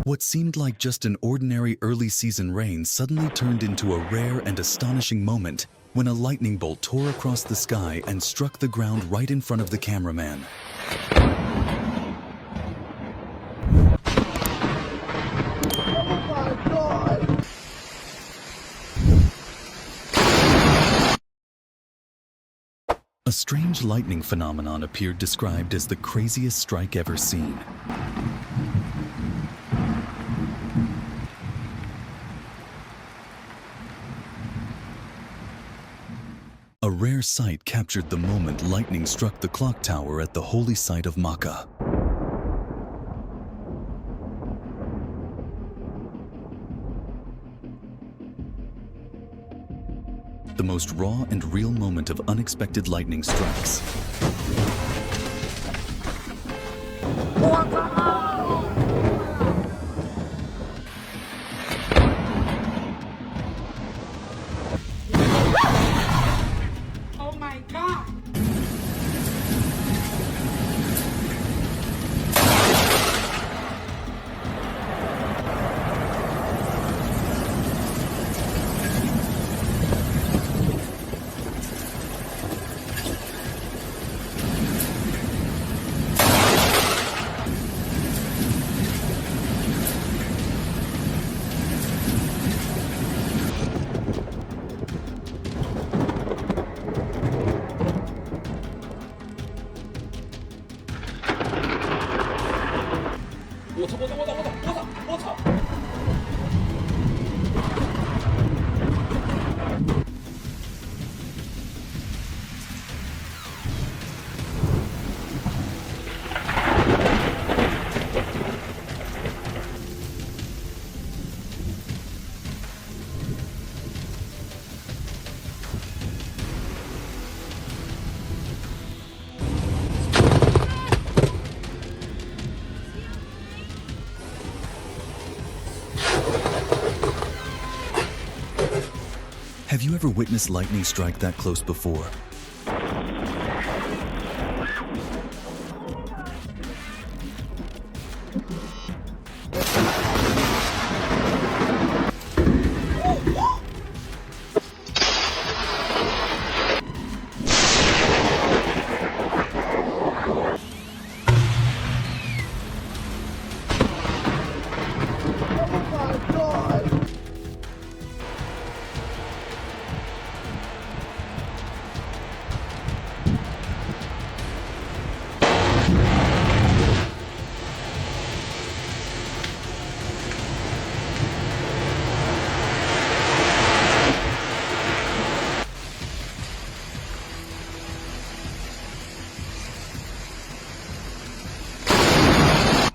What seemed like just an ordinary early-season rain suddenly turned into a rare and astonishing moment when a lightning bolt tore across the sky and struck the ground right in front of the cameraman. A strange lightning phenomenon appeared, described as the craziest strike ever seen. A rare sight captured the moment lightning struck the clock tower at the holy site of Makkah. The most raw and real moment of unexpected lightning strikes. Oh my God!我操！Have you ever witnessed lightning strike that close before?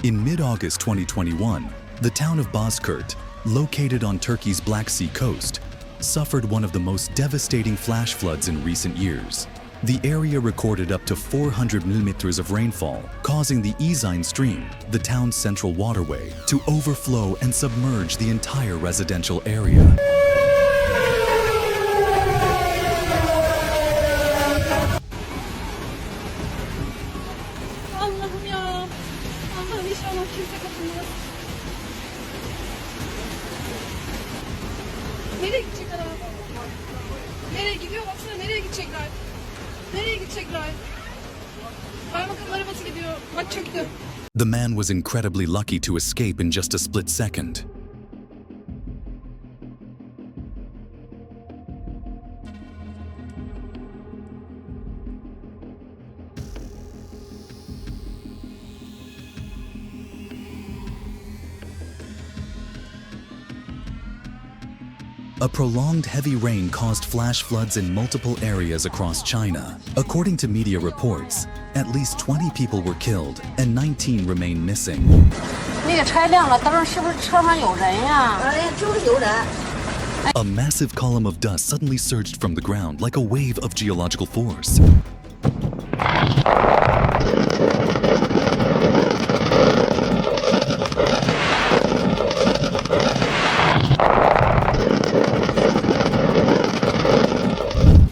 In mid-August 2021, the town of Bozkurt, located on Turkey's Black Sea coast, suffered one of the most devastating flash floods in recent years. The area recorded up to 400 millimeters of rainfall, causing the Izine Stream, the town's central waterway, to overflow and submerge the entire residential area. Allah'ım ya. Allah'ım inşallah kimse katılmaz. Nereye gidecekler abi? Nereye gidiyor? Baksana nereye gidecekler? Nereye gidecekler? Kaymakam arabası gidiyor. Bak çöktü. The man was incredibly lucky to escape in just a split second. A prolonged heavy rain caused flash floods in multiple areas across China. According to media reports, at least 20 people were killed and 19 remain missing. 那个拆亮了，当时是不是车上有人呀？就是有人。 A massive column of dust suddenly surged from the ground like a wave of geological force.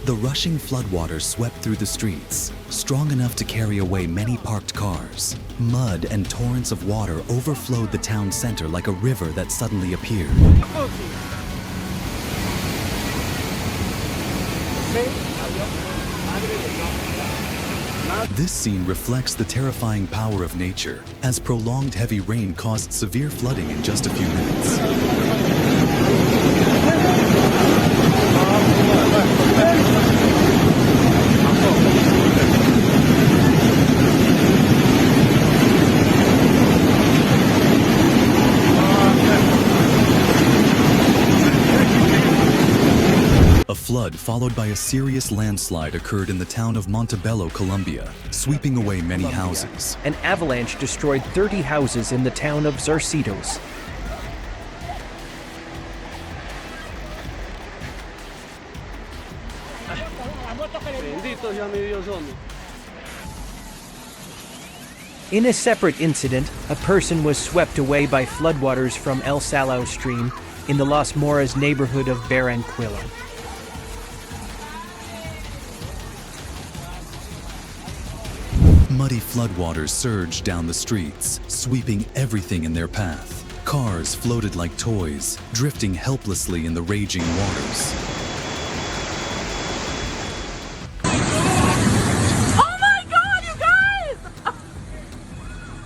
The rushing floodwaters swept through the streets, strong enough to carry away many parked cars. Mud and torrents of water overflowed the town center like a river that suddenly appeared. This scene reflects the terrifying power of nature, as prolonged heavy rain caused severe flooding in just a few minutes. A flood followed by a serious landslide occurred in the town of Montebello, Colombia, sweeping away many houses. An avalanche destroyed 30 houses in the town of Zarcitos. In a separate incident, a person was swept away by floodwaters from El Salao stream in the Las Moras neighborhood of Barranquilla. Muddy floodwaters surged down the streets, sweeping everything in their path. Cars floated like toys, drifting helplessly in the raging waters. Oh my God, you guys!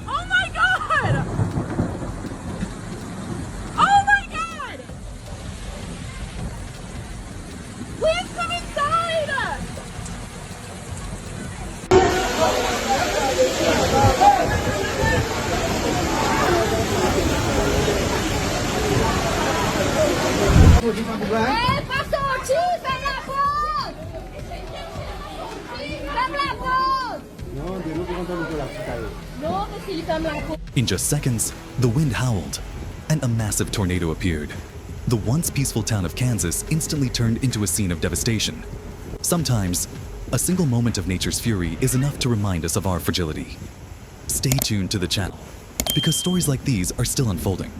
Oh my God! Oh my God! Please come inside! In just seconds, the wind howled, and a massive tornado appeared. The once peaceful town of Kansas instantly turned into a scene of devastation. Sometimes, a single moment of nature's fury is enough to remind us of our fragility. Stay tuned to the channel, because stories like these are still unfolding.